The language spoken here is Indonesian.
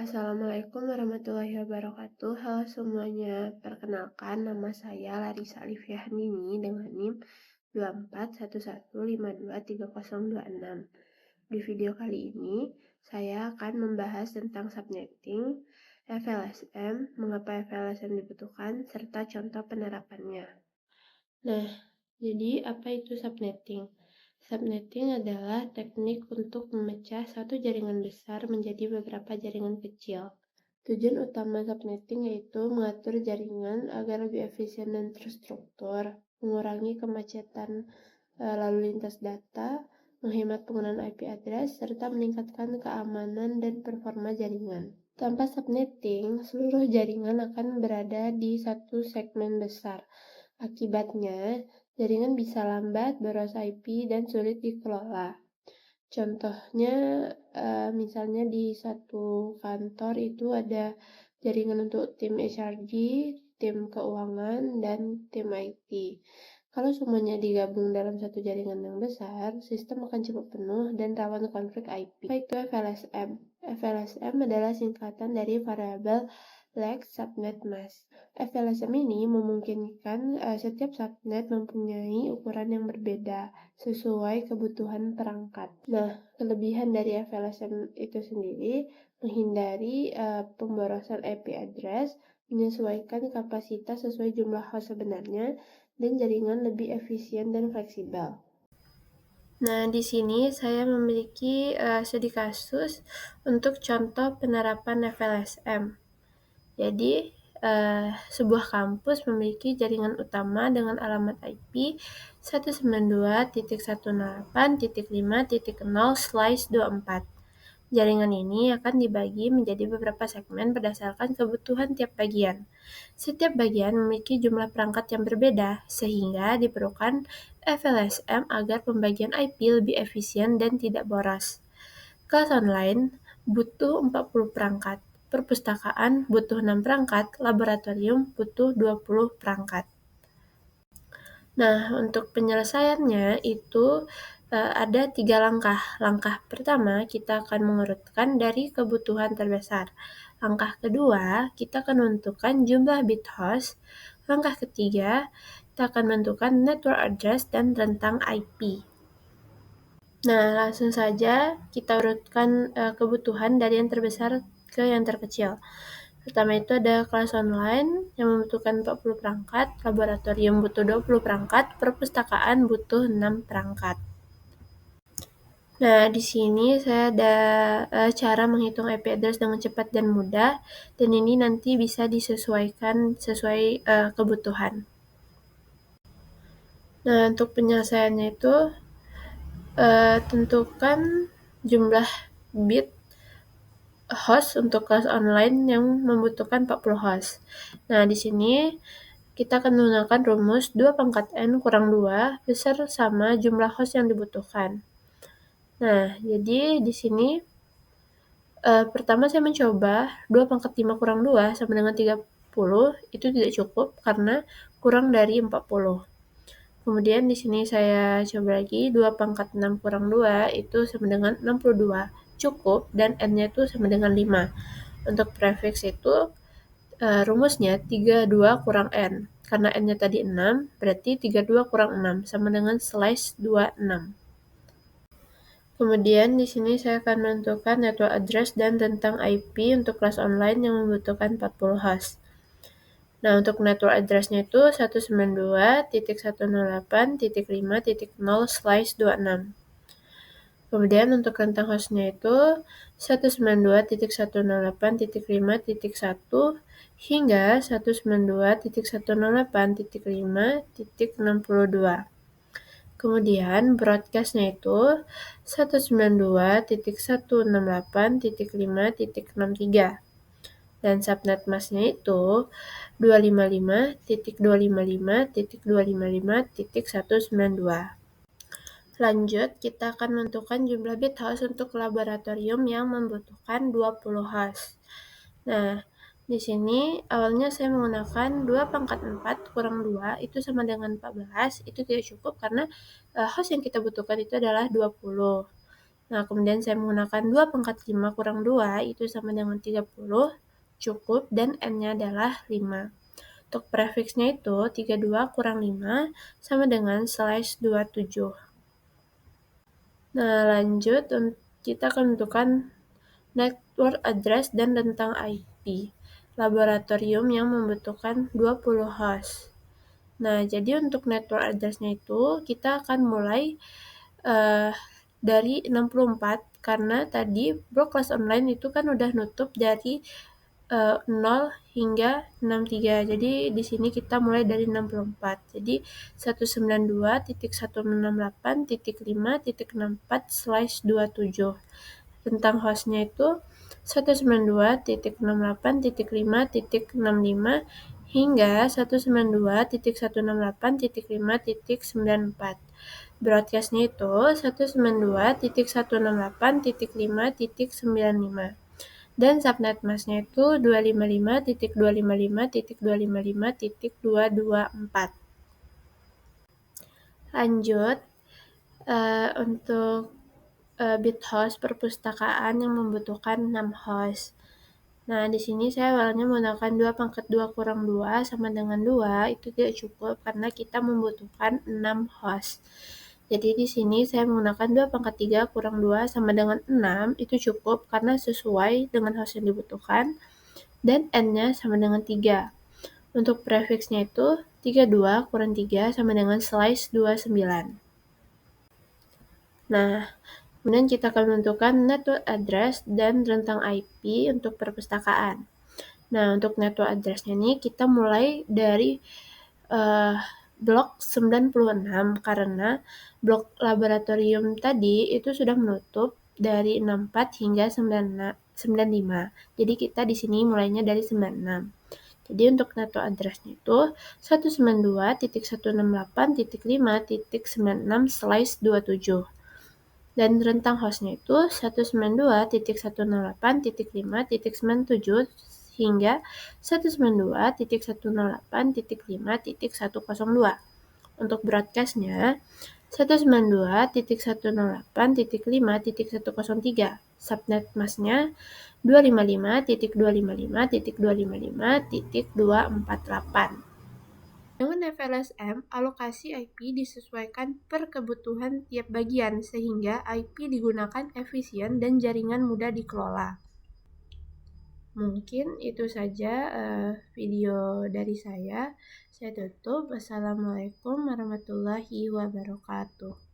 Assalamualaikum warahmatullahi wabarakatuh. Halo semuanya, perkenalkan nama saya Larissa Alifia Handini dengan NIM 2411523026. Di video kali ini, saya akan membahas tentang subnetting, FLSM, mengapa FLSM dibutuhkan, serta contoh penerapannya. Nah, jadi apa itu subnetting? Subnetting adalah teknik untuk memecah satu jaringan besar menjadi beberapa jaringan kecil. Tujuan utama subnetting yaitu mengatur jaringan agar lebih efisien dan terstruktur, mengurangi kemacetan lalu lintas data, menghemat penggunaan IP address, serta meningkatkan keamanan dan performa jaringan. Tanpa subnetting, seluruh jaringan akan berada di satu segmen besar. Akibatnya, jaringan bisa lambat, boros IP, dan sulit dikelola. Contohnya, misalnya di satu kantor itu ada jaringan untuk tim HRD, tim keuangan, dan tim IT. Kalau semuanya digabung dalam satu jaringan yang besar, sistem akan cepat penuh dan rawan konflik IP. Apa itu FLSM? FLSM adalah singkatan dari Variable Length Subnet Mask. FLSM ini memungkinkan setiap subnet mempunyai ukuran yang berbeda sesuai kebutuhan perangkat. Nah, kelebihan dari FLSM itu sendiri menghindari pemborosan IP address, menyesuaikan kapasitas sesuai jumlah host sebenarnya, dan jaringan lebih efisien dan fleksibel. Nah, di sini saya memiliki studi kasus untuk contoh penerapan FLSM. Jadi, sebuah kampus memiliki jaringan utama dengan alamat IP 192.168.5.0/24. Jaringan ini akan dibagi menjadi beberapa segmen berdasarkan kebutuhan tiap bagian. Setiap bagian memiliki jumlah perangkat yang berbeda, sehingga diperlukan FLSM agar pembagian IP lebih efisien dan tidak boros. Kelas online butuh 40 perangkat, perpustakaan butuh 6 perangkat, laboratorium butuh 20 perangkat. Nah, untuk penyelesaiannya itu ada 3 langkah. Langkah pertama, kita akan mengurutkan dari kebutuhan terbesar. Langkah kedua, kita akan menentukan jumlah bit host. Langkah ketiga, kita akan menentukan network address dan rentang IP. Nah, langsung saja kita urutkan kebutuhan dari yang terbesar ke yang terkecil. Pertama itu ada kelas online yang membutuhkan 40 perangkat, laboratorium butuh 20 perangkat, perpustakaan butuh 6 perangkat. Nah, di sini saya ada cara menghitung IP address dengan cepat dan mudah, dan ini nanti bisa disesuaikan sesuai kebutuhan. Nah, untuk penyelesaiannya itu tentukan jumlah bit host untuk kelas online yang membutuhkan 40 host. Nah, di sini kita akan menggunakan rumus 2 pangkat N kurang 2 besar sama jumlah host yang dibutuhkan. Nah, jadi di sini pertama saya mencoba 2 pangkat 5 kurang 2 sama dengan 30, itu tidak cukup karena kurang dari 40. Kemudian di sini saya coba lagi 2 pangkat 6 kurang 2 itu sama dengan 62. Cukup dan N-nya itu sama dengan 5. Untuk prefix itu rumusnya 32 kurang N. Karena N-nya tadi 6, berarti 32 kurang 6 sama dengan /26. Kemudian di sini saya akan menentukan network address dan rentang IP untuk kelas online yang membutuhkan 40 host. Nah, untuk network address-nya itu 192.168.5.0/26. Kemudian untuk rentang host-nya itu 192.168.5.1 hingga 192.168.5.62. Kemudian broadcast-nya itu 192.168.5.63. Dan subnet mask-nya itu 255.255.255.192. Lanjut, kita akan menentukan jumlah bit host untuk laboratorium yang membutuhkan 20 host. Nah, di sini awalnya saya menggunakan 2 pangkat 4 kurang 2 itu sama dengan 14, itu tidak cukup karena host yang kita butuhkan itu adalah 20. Nah, kemudian saya menggunakan 2 pangkat 5 kurang 2, itu sama dengan 30, cukup, dan N-nya adalah 5. Untuk prefiksnya itu, 32 kurang 5 sama dengan slash 27. Nah, lanjut, kita akan menentukan network address dan rentang IP laboratorium yang membutuhkan 20 host. Nah, jadi untuk network address-nya itu kita akan mulai dari 64 karena tadi blok kelas online itu kan udah nutup dari 0 hingga 63. Jadi di sini kita mulai dari 64. Jadi 192.168.5.64/27. Tentang hostnya itu 192.168.5.65 hingga 192.168.5.94. Broadcastnya itu 192.168.5.95 dan subnet masknya itu 255.255.255.224. Lanjut, untuk bit host perpustakaan yang membutuhkan 6 host. Nah, di sini saya awalnya menggunakan 2 pangkat 2 kurang 2 sama dengan 2, itu tidak cukup karena kita membutuhkan 6 host. Jadi di sini saya menggunakan 2 pangkat 3 kurang 2 sama dengan 6, itu cukup karena sesuai dengan host yang dibutuhkan, dan N-nya sama dengan 3. Untuk prefiksnya itu 32 kurang 3 sama dengan slash 29. Nah, kemudian kita akan menentukan network address dan rentang IP untuk perpustakaan. Nah, untuk network address-nya nih kita mulai dari blok 96 karena blok laboratorium tadi itu sudah menutup dari 64 hingga 95. Jadi kita di sini mulainya dari 96. Jadi untuk network address-nya itu 192.168.5.96/27. Dan rentang hostnya itu 192.168.5.97 hingga 192.168.5.102. Untuk broadcastnya 192.168.5.103. Subnet masknya 255.255.255.248. Dengan FLSM, alokasi IP disesuaikan per kebutuhan tiap bagian sehingga IP digunakan efisien dan jaringan mudah dikelola. Mungkin itu saja video dari saya. Saya tutup. Wassalamualaikum warahmatullahi wabarakatuh.